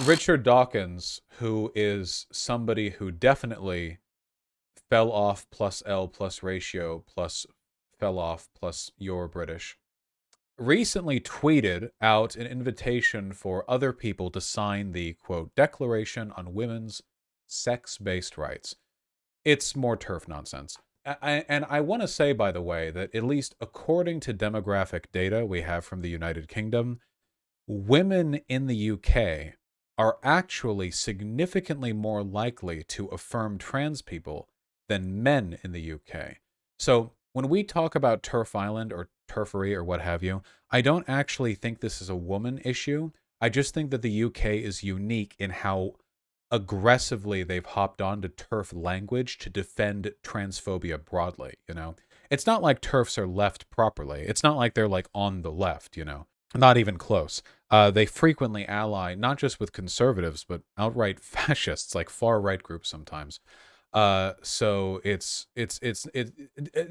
Richard Dawkins, who is somebody who definitely fell off plus L plus ratio plus fell off plus you're British, recently tweeted out an invitation for other people to sign the, quote, Declaration on Women's Sex-Based Rights. It's more TERF nonsense. And I want to say, by the way, that at least according to demographic data we have from the United Kingdom, women in the UK are actually significantly more likely to affirm trans people than men in the UK. So when we talk about TERF Island or turfery or what have you, I don't actually think this is a woman issue. I just think that the UK is unique in how aggressively they've hopped on to TERF language to defend transphobia broadly, you know? It's not like TERFs are left properly. It's not like they're like on the left, you know? Not even close. They frequently ally not just with conservatives, but outright fascists, like far right groups sometimes. So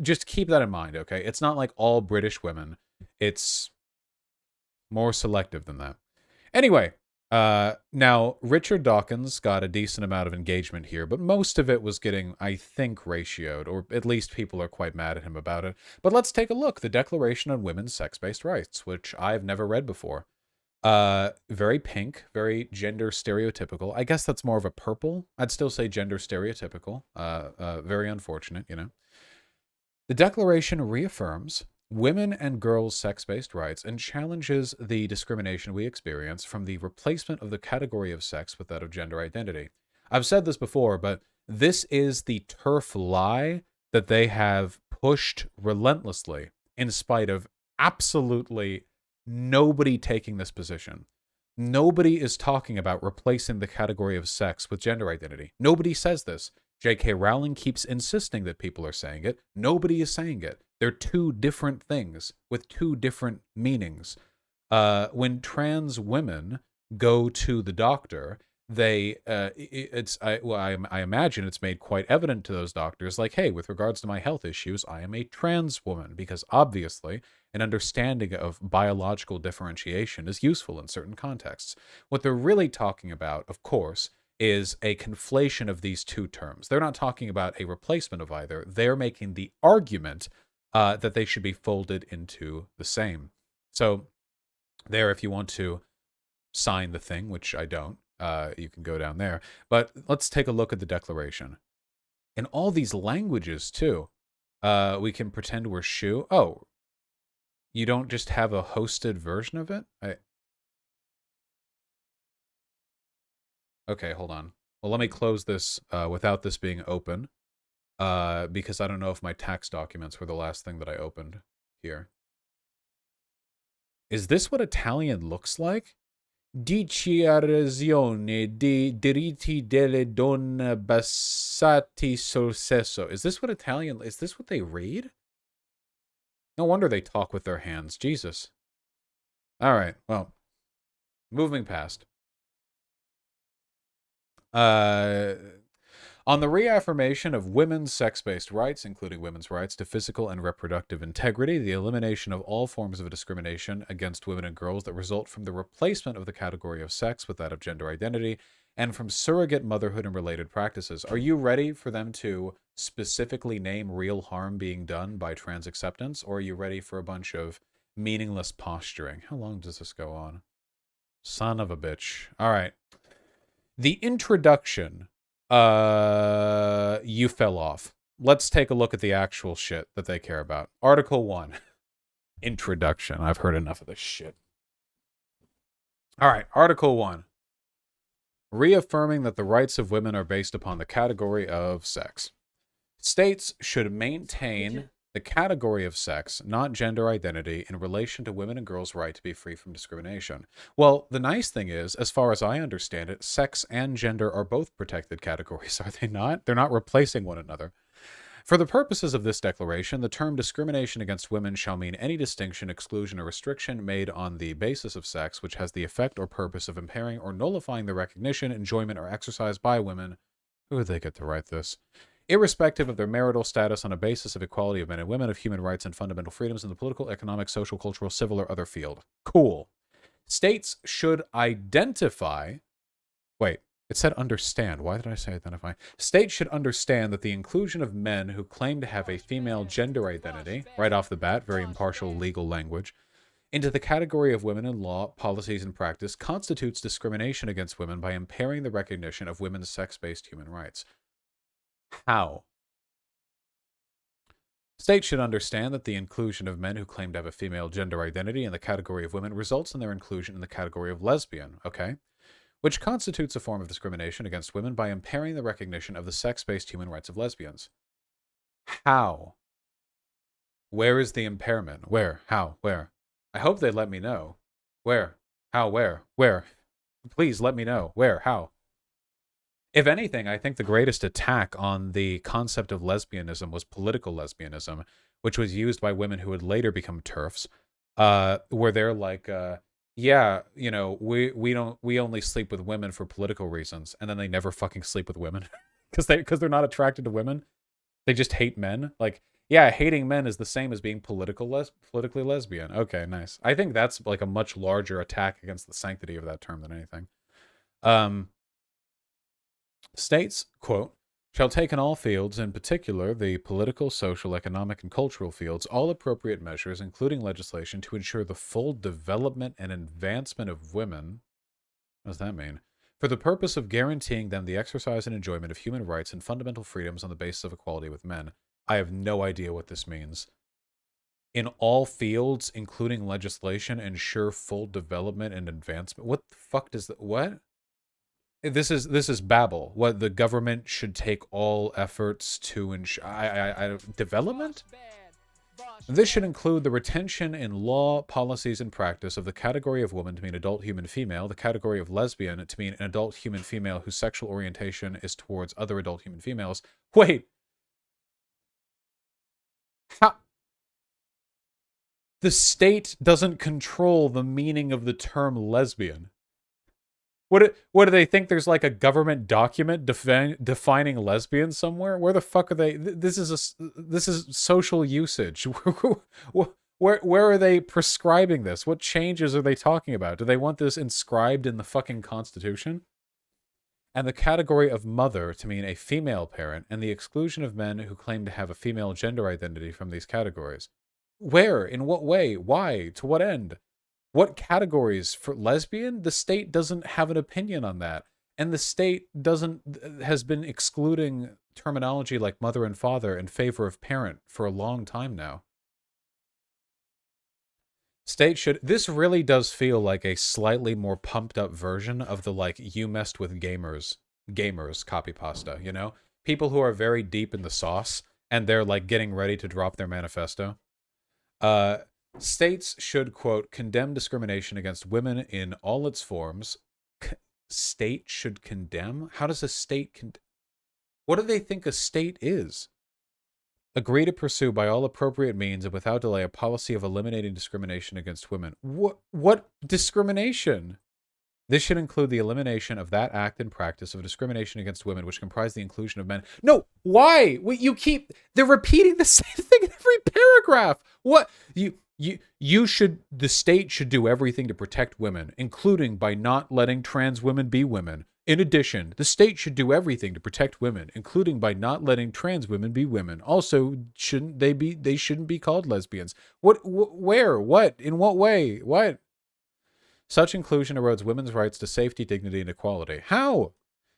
just keep that in mind, okay? It's not like all British women. It's more selective than that. Anyway, now Richard Dawkins got a decent amount of engagement here, but most of it was getting, I think, ratioed, or at least people are quite mad at him about it. But let's take a look. The Declaration on Women's Sex-Based Rights, which I've never read before. Very pink, very gender stereotypical. I guess that's more of a purple. I'd still say gender stereotypical. Very unfortunate, you know. The Declaration reaffirms women and girls' sex-based rights and challenges the discrimination we experience from the replacement of the category of sex with that of gender identity. I've said this before, but this is the TERF lie that they have pushed relentlessly in spite of absolutely nobody taking this position. Nobody is talking about replacing the category of sex with gender identity. Nobody says this. J.K. Rowling keeps insisting that people are saying it. Nobody is saying it. They're two different things with two different meanings. When trans women go to the doctor, I imagine it's made quite evident to those doctors, like, hey, with regards to my health issues, I am a trans woman, because obviously an understanding of biological differentiation is useful in certain contexts. What they're really talking about, of course, is a conflation of these two terms. They're not talking about a replacement of either. They're making the argument that they should be folded into the same. So there, if you want to sign the thing, which I don't, you can go down there. But let's take a look at the Declaration. In all these languages, too, we can pretend we're Shu. Oh, you don't just have a hosted version of it? Okay, hold on. Well, let me close this without this being open, because I don't know if my tax documents were the last thing that I opened here. Is this what Italian looks like? Dichiarazione di diritti delle donne basati sul sesso. Is this what Italian... Is this what they read? No wonder they talk with their hands. Jesus. All right, well, moving past. On the reaffirmation of women's sex-based rights, including women's rights to physical and reproductive integrity, the elimination of all forms of discrimination against women and girls that result from the replacement of the category of sex with that of gender identity, and from surrogate motherhood and related practices. Are you ready for them to specifically name real harm being done by trans acceptance, or are you ready for a bunch of meaningless posturing? How long does this go on? Son of a bitch. All right. The introduction, you fell off. Let's take a look at the actual shit that they care about. Article 1. Introduction. I've heard enough of this shit. All right, Article 1. Reaffirming that the rights of women are based upon the category of sex. States should maintain the category of sex, not gender identity, in relation to women and girls' right to be free from discrimination. Well, the nice thing is, as far as I understand it, sex and gender are both protected categories, are they not? They're not replacing one another. For the purposes of this declaration, the term discrimination against women shall mean any distinction, exclusion, or restriction made on the basis of sex which has the effect or purpose of impairing or nullifying the recognition, enjoyment, or exercise by women. Who would they get to write this? Irrespective of their marital status, on a basis of equality of men and women, of human rights and fundamental freedoms in the political, economic, social, cultural, civil, or other field. Cool. States should identify Wait, it said understand. Why did I say identify? States should understand that the inclusion of men who claim to have a female gender identity, right off the bat, very impartial legal language, into the category of women in law, policies, and practice constitutes discrimination against women by impairing the recognition of women's sex-based human rights. How? States should understand that the inclusion of men who claim to have a female gender identity in the category of women results in their inclusion in the category of lesbian, okay? Which constitutes a form of discrimination against women by impairing the recognition of the sex-based human rights of lesbians. How? Where is the impairment? Where? How? Where? I hope they let me know. Where? How? Where? Where? Please let me know. Where? How? If anything, I think the greatest attack on the concept of lesbianism was political lesbianism, which was used by women who would later become TERFs, where they're like, yeah, you know, we only sleep with women for political reasons, and then they never fucking sleep with women because they're not attracted to women. They just hate men. Like, yeah, hating men is the same as being politically lesbian. Okay, nice. I think that's like a much larger attack against the sanctity of that term than anything. States, quote, shall take in all fields, in particular the political, social, economic, and cultural fields, all appropriate measures, including legislation, to ensure the full development and advancement of women. What does that mean? For the purpose of guaranteeing them the exercise and enjoyment of human rights and fundamental freedoms on the basis of equality with men. I have no idea what this means. In all fields, including legislation, ensure full development and advancement. What the fuck does that? What? This is babble. What the government should take all efforts to ensure development? This should include the retention in law, policies, and practice of the category of woman to mean adult human female, the category of lesbian to mean an adult human female whose sexual orientation is towards other adult human females. Wait. How? The state doesn't control the meaning of the term lesbian. What do they think? There's like a government document defining lesbians somewhere? Where the fuck are they? This is social usage. Where are they prescribing this? What changes are they talking about? Do they want this inscribed in the fucking Constitution? And the category of mother to mean a female parent, and the exclusion of men who claim to have a female gender identity from these categories. Where? In what way? Why? To what end? What categories for lesbian? The state doesn't have an opinion on that. And the state has been excluding terminology like mother and father in favor of parent for a long time now. This really does feel like a slightly more pumped up version of the like, you messed with gamers copy pasta, you know? People who are very deep in the sauce and they're like getting ready to drop their manifesto. States should, quote, condemn discrimination against women in all its forms. State should condemn? How does a state what do they think a state is? Agree to pursue by all appropriate means and without delay a policy of eliminating discrimination against women. What discrimination? This should include the elimination of that act and practice of discrimination against women which comprise the inclusion of men. No, why? They're repeating the same thing in every paragraph. What? The state should do everything to protect women, including by not letting trans women be women. In addition, the state should do everything to protect women, including by not letting trans women be women. Also, they shouldn't be called lesbians. Where? What? In what way? What? Such inclusion erodes women's rights to safety, dignity, and equality. How?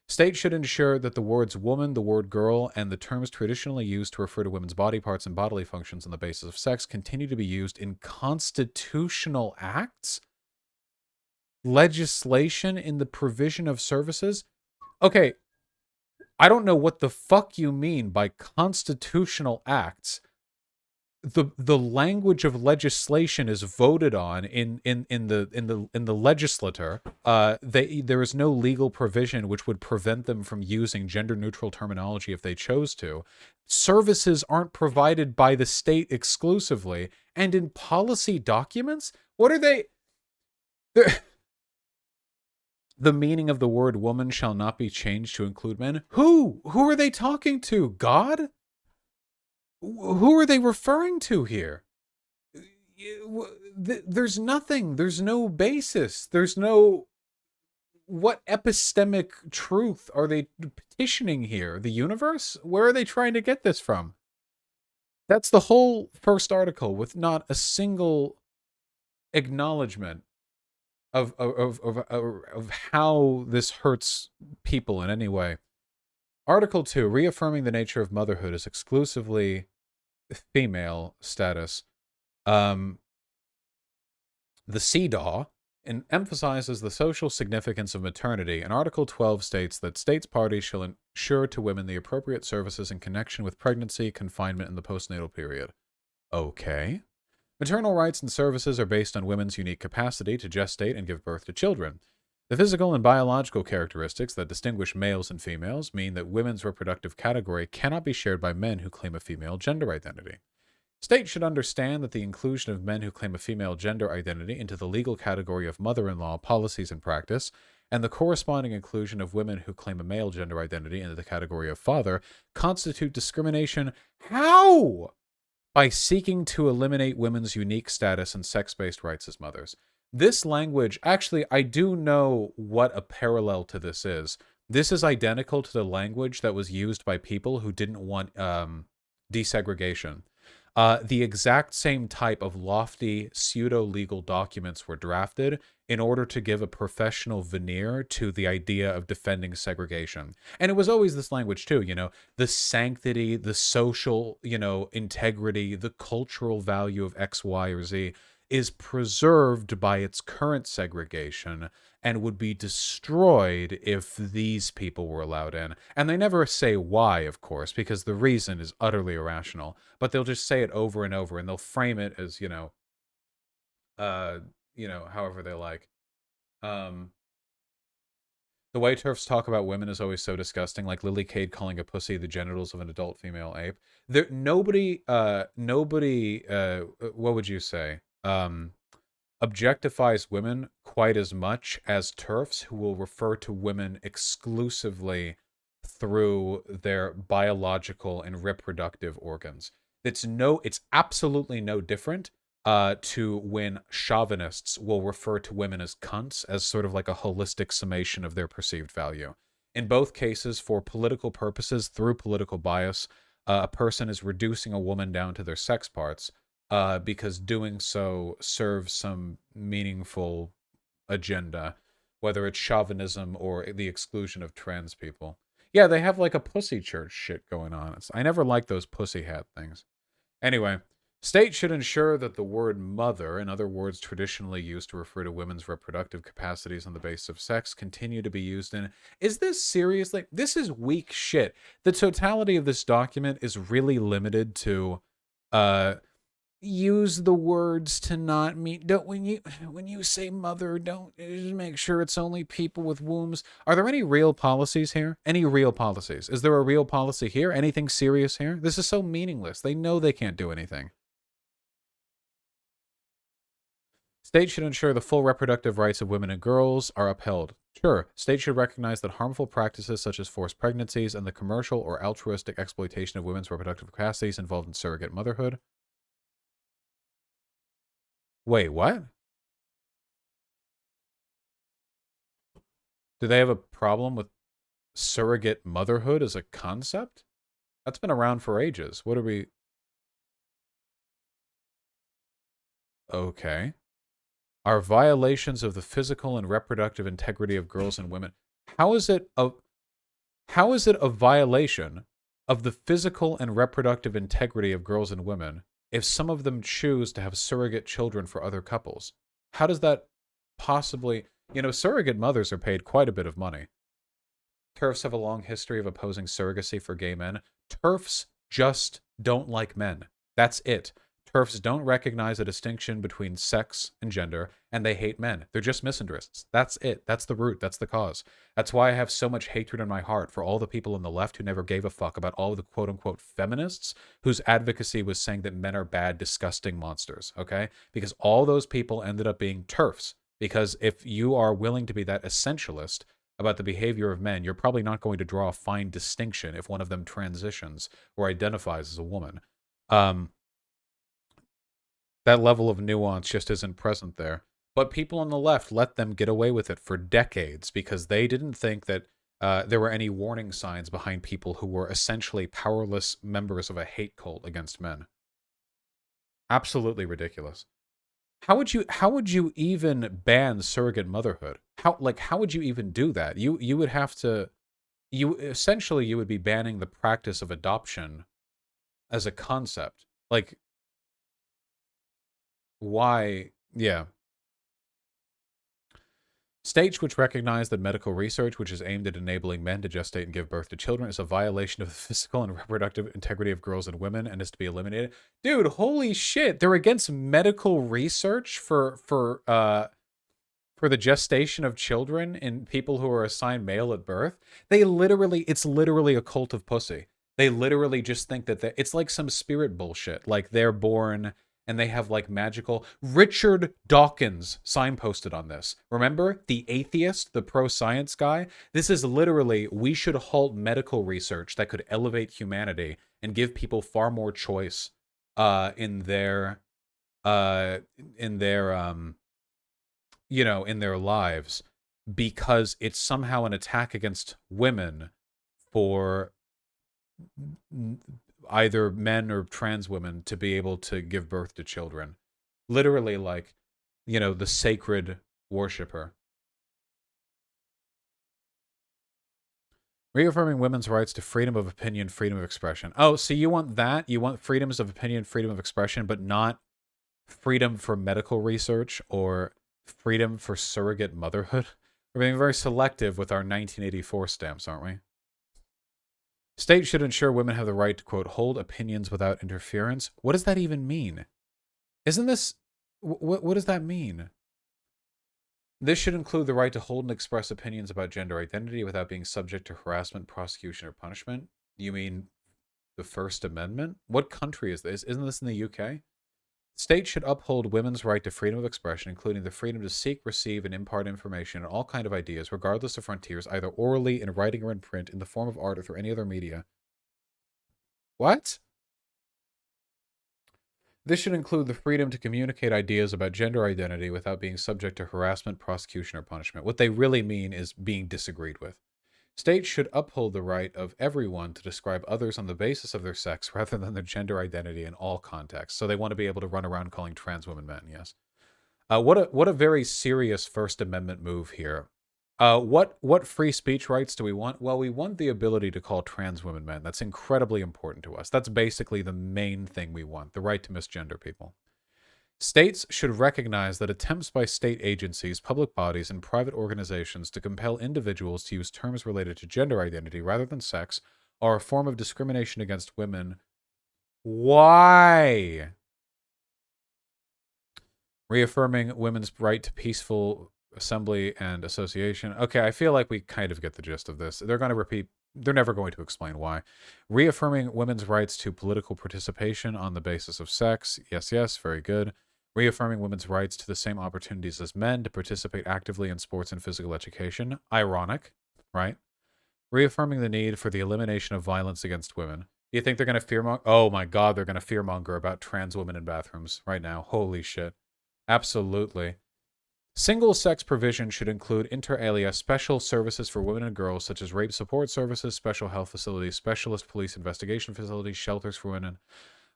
States should ensure that the words woman, the word girl, and the terms traditionally used to refer to women's body parts and bodily functions on the basis of sex continue to be used in constitutional acts, legislation, in the provision of services. Okay, I don't know what the fuck you mean by constitutional acts. The language of legislation is voted on in the legislature. There is no legal provision which would prevent them from using gender neutral terminology if they chose to. Services aren't provided by the state exclusively, and in policy documents, what are they? The meaning of the word woman shall not be changed to include men. Who are they talking to? God? Who are they referring to here? There's nothing. There's no basis. There's no... what epistemic truth are they petitioning here? The universe? Where are they trying to get this from? That's the whole first article with not a single acknowledgement of how this hurts people in any way. Article 2, reaffirming the nature of motherhood as exclusively female status. The CEDAW and emphasizes the social significance of maternity, and Article 12 states that states parties shall ensure to women the appropriate services in connection with pregnancy, confinement, and the postnatal period. Okay. Maternal rights and services are based on women's unique capacity to gestate and give birth to children. The physical and biological characteristics that distinguish males and females mean that women's reproductive category cannot be shared by men who claim a female gender identity. States should understand that the inclusion of men who claim a female gender identity into the legal category of mother-in-law policies and practice, and the corresponding inclusion of women who claim a male gender identity into the category of father, constitute discrimination. How? By seeking to eliminate women's unique status and sex-based rights as mothers. This language, actually, I do know what a parallel to this is. This is identical to the language that was used by people who didn't want desegregation. The exact same type of lofty pseudo-legal documents were drafted in order to give a professional veneer to the idea of defending segregation. And it was always this language too, the sanctity, the social, integrity, the cultural value of X, Y, or Z is preserved by its current segregation and would be destroyed if these people were allowed in. And they never say why, of course, because the reason is utterly irrational. But they'll just say it over and over, and they'll frame it as, however they like. The way TERFs talk about women is always so disgusting, like Lily Cade calling a pussy the genitals of an adult female ape. Nobody, what would you say? Objectifies women quite as much as TERFs, who will refer to women exclusively through their biological and reproductive organs. It's absolutely no different to when chauvinists will refer to women as cunts as sort of like a holistic summation of their perceived value. In both cases, for political purposes, through political bias, a person is reducing a woman down to their sex parts because doing so serves some meaningful agenda, whether it's chauvinism or the exclusion of trans people. Yeah, they have like a pussy church shit going on. I never liked those pussy hat things. Anyway, states should ensure that the word mother and other words traditionally used to refer to women's reproductive capacities on the basis of sex continue to be used in. Is this seriously? This is weak shit. The totality of this document is really limited to use the words to not mean, don't, when you say mother, don't, just make sure it's only people with wombs. Are there any real policies here? Any real policies? Is there a real policy here? Anything serious here? This is so meaningless. They know they can't do anything. States should ensure the full reproductive rights of women and girls are upheld. Sure, states should recognize that harmful practices such as forced pregnancies and the commercial or altruistic exploitation of women's reproductive capacities involved in surrogate motherhood. Wait, what? Do they have a problem with surrogate motherhood as a concept? That's been around for ages. What are we... Okay. Are violations of the physical and reproductive integrity of girls and women... How is it a violation of the physical and reproductive integrity of girls and women if some of them choose to have surrogate children for other couples? How does that possibly... surrogate mothers are paid quite a bit of money. TERFs have a long history of opposing surrogacy for gay men. TERFs just don't like men. That's it. TERFs don't recognize a distinction between sex and gender, and they hate men. They're just misandrists. That's it. That's the root. That's the cause. That's why I have so much hatred in my heart for all the people on the left who never gave a fuck about all the quote-unquote feminists whose advocacy was saying that men are bad, disgusting monsters, okay? Because all those people ended up being TERFs. Because if you are willing to be that essentialist about the behavior of men, you're probably not going to draw a fine distinction if one of them transitions or identifies as a woman. That level of nuance just isn't present there. But people on the left let them get away with it for decades because they didn't think that there were any warning signs behind people who were essentially powerless members of a hate cult against men. Absolutely ridiculous. How would you even ban surrogate motherhood? How would you even do that? You would have to you would be banning the practice of adoption as a concept. Like, why? Yeah. States which recognize that medical research, which is aimed at enabling men to gestate and give birth to children, is a violation of the physical and reproductive integrity of girls and women and is to be eliminated. Dude, holy shit! They're against medical research for the gestation of children in people who are assigned male at birth. It's literally a cult of pussy. They literally just think that it's like some spirit bullshit. Like they're born and they have like magical. Richard Dawkins signposted on this. Remember the atheist, the pro-science guy? This is literally, we should halt medical research that could elevate humanity and give people far more choice in their uh in their in their lives, because it's somehow an attack against women for either men or trans women to be able to give birth to children. Literally, like, the sacred worshiper. Reaffirming women's rights to freedom of opinion, freedom of expression. Oh, so you want that? You want freedoms of opinion, freedom of expression, but not freedom for medical research or freedom for surrogate motherhood? We're being very selective with our 1984 stamps, aren't we? States should ensure women have the right to, quote, hold opinions without interference. What does that even mean? Isn't this... What does that mean? This should include the right to hold and express opinions about gender identity without being subject to harassment, prosecution, or punishment. You mean the First Amendment? What country is this? Isn't this in the UK? States should uphold women's right to freedom of expression, including the freedom to seek, receive, and impart information and all kind of ideas, regardless of frontiers, either orally, in writing, or in print, in the form of art, or through any other media. What? This should include the freedom to communicate ideas about gender identity without being subject to harassment, prosecution, or punishment. What they really mean is being disagreed with. States should uphold the right of everyone to describe others on the basis of their sex rather than their gender identity in all contexts. So they want to be able to run around calling trans women men, yes. What a very serious First Amendment move here. What free speech rights do we want? Well, we want the ability to call trans women men. That's incredibly important to us. That's basically the main thing we want, the right to misgender people. States should recognize that attempts by state agencies, public bodies, and private organizations to compel individuals to use terms related to gender identity rather than sex are a form of discrimination against women. Why? Reaffirming women's right to peaceful assembly and association. Okay, I feel like we kind of get the gist of this. They're never going to explain why. Reaffirming women's rights to political participation on the basis of sex. Yes, very good. Reaffirming women's rights to the same opportunities as men to participate actively in sports and physical education. Ironic, right? Reaffirming the need for the elimination of violence against women. Do you think they're going to fearmonger? Oh my God, they're going to fearmonger about trans women in bathrooms right now. Holy shit. Absolutely. Single-sex provision should include, inter alia, special services for women and girls, such as rape support services, special health facilities, specialist police investigation facilities, shelters for women,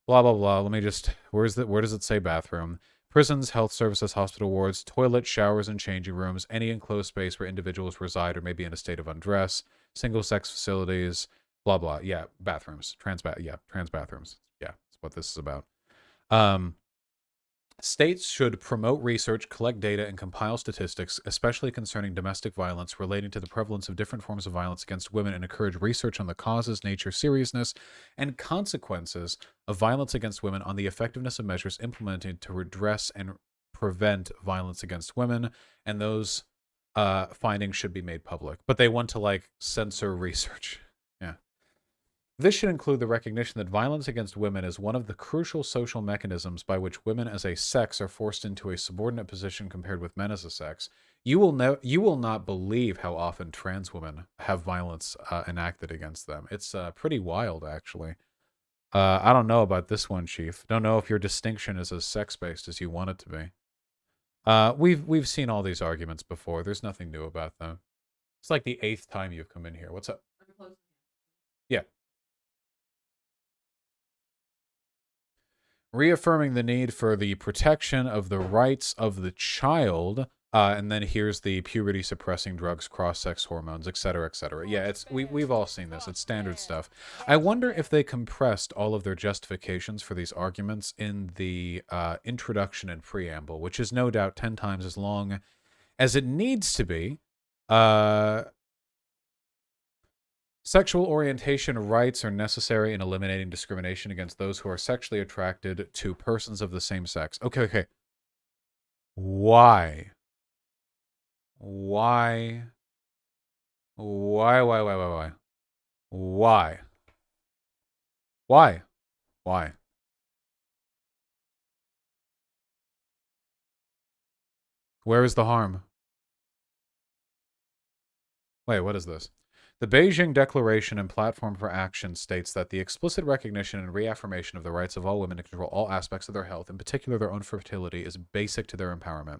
blah, blah, blah. Let me just... where does it say bathroom? Prisons, health services, hospital wards, toilets, showers, and changing rooms, any enclosed space where individuals reside or may be in a state of undress, single-sex facilities, blah, blah. Yeah, bathrooms. Trans bathrooms. Yeah, that's what this is about. States should promote research, collect data, and compile statistics, especially concerning domestic violence relating to the prevalence of different forms of violence against women, and encourage research on the causes, nature, seriousness, and consequences of violence against women, on the effectiveness of measures implemented to redress and prevent violence against women, and those findings should be made public. But they want to, censor research. Yeah. This should include the recognition that violence against women is one of the crucial social mechanisms by which women as a sex are forced into a subordinate position compared with men as a sex. You will not believe how often trans women have violence enacted against them. It's pretty wild, actually. I don't know about this one, Chief. Don't know if your distinction is as sex-based as you want it to be. We've seen all these arguments before. There's nothing new about them. It's like the 8th time you've come in here. What's up? Yeah. Reaffirming the need for the protection of the rights of the child. And then here's the puberty suppressing drugs, cross-sex hormones, etc., etc. Yeah, we've all seen this. It's standard stuff. I wonder if they compressed all of their justifications for these arguments in the introduction and preamble, which is no doubt 10 times as long as it needs to be. Sexual orientation rights are necessary in eliminating discrimination against those who are sexually attracted to persons of the same sex. Okay. Why? Why? Why? Why? Why? Why? Why? Why? Why? Why? Where is the harm? Wait, what is this? The Beijing Declaration and Platform for Action states that the explicit recognition and reaffirmation of the rights of all women to control all aspects of their health, in particular their own fertility, is basic to their empowerment.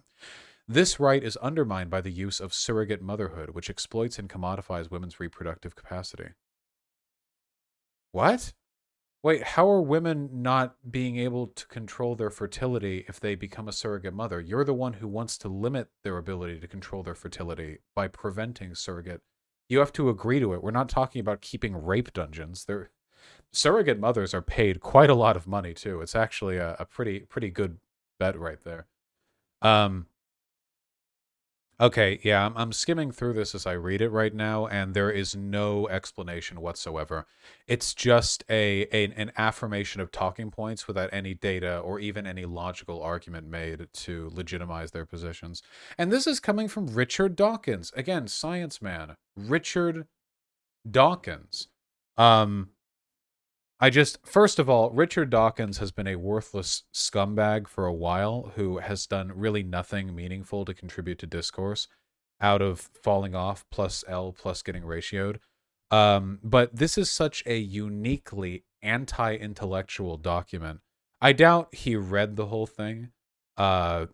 This right is undermined by the use of surrogate motherhood, which exploits and commodifies women's reproductive capacity. What? Wait, how are women not being able to control their fertility if they become a surrogate mother? You're the one who wants to limit their ability to control their fertility by preventing surrogate. You have to agree to it. We're not talking about keeping rape dungeons. Surrogate mothers are paid quite a lot of money too. It's actually a pretty good bet right there. Okay, yeah, I'm skimming through this as I read it right now, and there is no explanation whatsoever. It's just an affirmation of talking points without any data or even any logical argument made to legitimize their positions. And this is coming from Richard Dawkins. Again, science man. Richard Dawkins. First of all, Richard Dawkins has been a worthless scumbag for a while who has done really nothing meaningful to contribute to discourse out of falling off plus L plus getting ratioed. But this is such a uniquely anti-intellectual document. I doubt he read the whole thing, very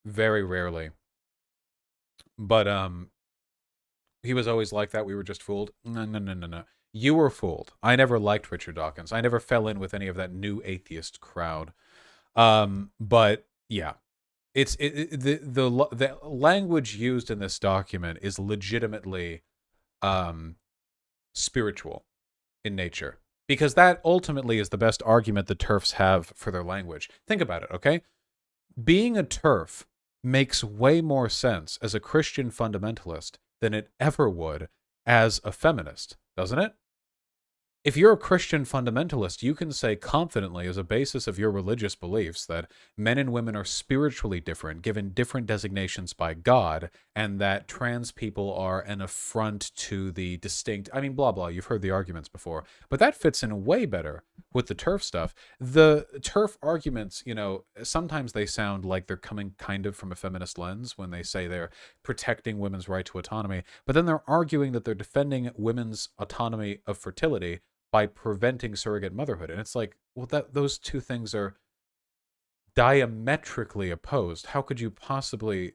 rarely. But he was always like that. We were just fooled. No. You were fooled. I never liked Richard Dawkins. I never fell in with any of that new atheist crowd. But yeah, the language used in this document is legitimately spiritual in nature, because that ultimately is the best argument the TERFs have for their language. Think about it, okay? Being a TERF makes way more sense as a Christian fundamentalist than it ever would as a feminist, doesn't it? If you're a Christian fundamentalist, you can say confidently as a basis of your religious beliefs that men and women are spiritually different, given different designations by God, and that trans people are an affront to the distinct, I mean, blah, blah, you've heard the arguments before. But that fits in way better with the TERF stuff. The TERF arguments, sometimes they sound like they're coming kind of from a feminist lens when they say they're protecting women's right to autonomy, but then they're arguing that they're defending women's autonomy of fertility by preventing surrogate motherhood. And it's like, well, those two things are diametrically opposed. How could you possibly...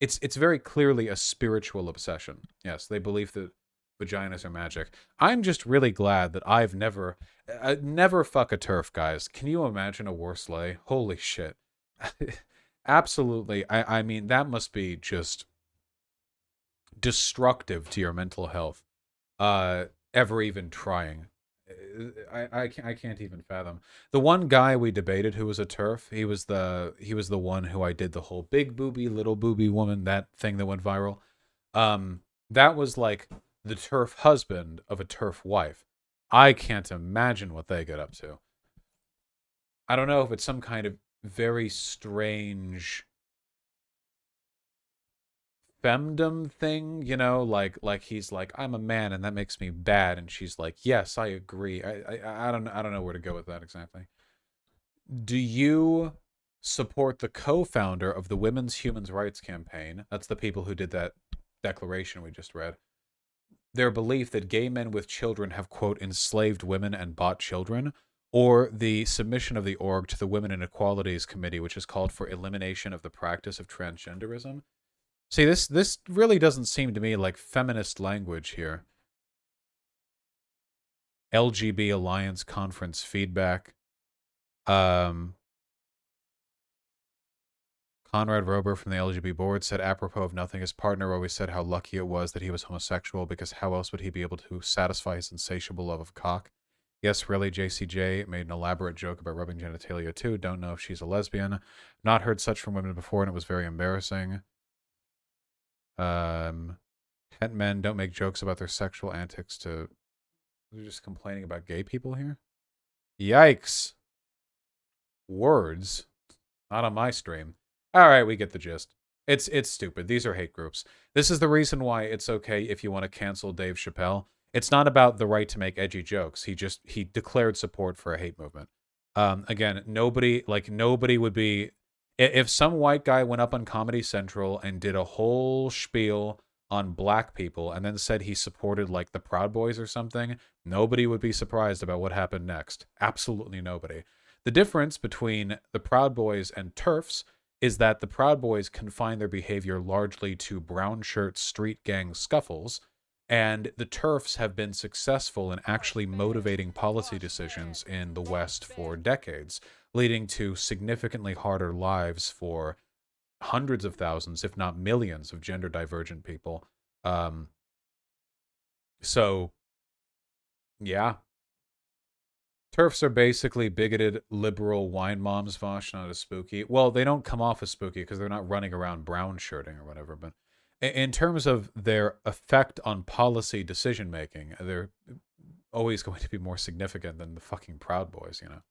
It's very clearly a spiritual obsession. Yes, they believe that vaginas are magic. I'm just really glad that I've never fuck a TERF, guys. Can you imagine a worse lay? Holy shit. Absolutely. I mean, that must be just destructive to your mental health. Ever even trying. I can't even fathom. The one guy we debated who was a TERF, he was the one who I did the whole big booby, little booby woman, that thing that went viral. That was like the TERF husband of a TERF wife. I can't imagine what they get up to. I don't know if it's some kind of very strange femdom thing, like he's like, I'm a man and that makes me bad, and she's like, yes, I agree. I don't know where to go with that exactly. Do you support the co-founder of the Women's Human Rights Campaign? That's the people who did that declaration we just read. Their belief that gay men with children have, quote, enslaved women and bought children, or the submission of the org to the Women and Equalities Committee, which is called for elimination of the practice of transgenderism. See, this really doesn't seem to me like feminist language here. LGB Alliance Conference feedback. Conrad Rober from the LGB board said, apropos of nothing, his partner always said how lucky it was that he was homosexual, because how else would he be able to satisfy his insatiable love of cock? Yes, really, JCJ made an elaborate joke about rubbing genitalia too. Don't know if she's a lesbian. Not heard such from women before, and it was very embarrassing. Het men don't make jokes about their sexual antics to... They're just complaining about gay people here? Yikes. Words. Not on my stream. Alright, we get the gist. It's stupid. These are hate groups. This is the reason why it's okay if you want to cancel Dave Chappelle. It's not about the right to make edgy jokes. He declared support for a hate movement. Again, nobody would be... If some white guy went up on Comedy Central and did a whole spiel on black people and then said he supported like the Proud Boys or something, nobody would be surprised about what happened next. Absolutely nobody. The difference between the Proud Boys and TERFs is that the Proud Boys confine their behavior largely to brown shirt street gang scuffles, and the TERFs have been successful in actually motivating policy decisions in the West for decades, leading to significantly harder lives for hundreds of thousands, if not millions, of gender divergent people. So, yeah. TERFs are basically bigoted liberal wine moms, Vosh, not as spooky. Well, they don't come off as spooky because they're not running around brown shirting or whatever, but in terms of their effect on policy decision making, they're always going to be more significant than the fucking Proud Boys, you know.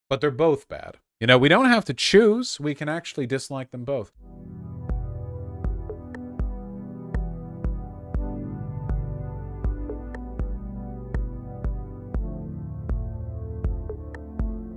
But they're both bad. You know, we don't have to choose. We can actually dislike them both.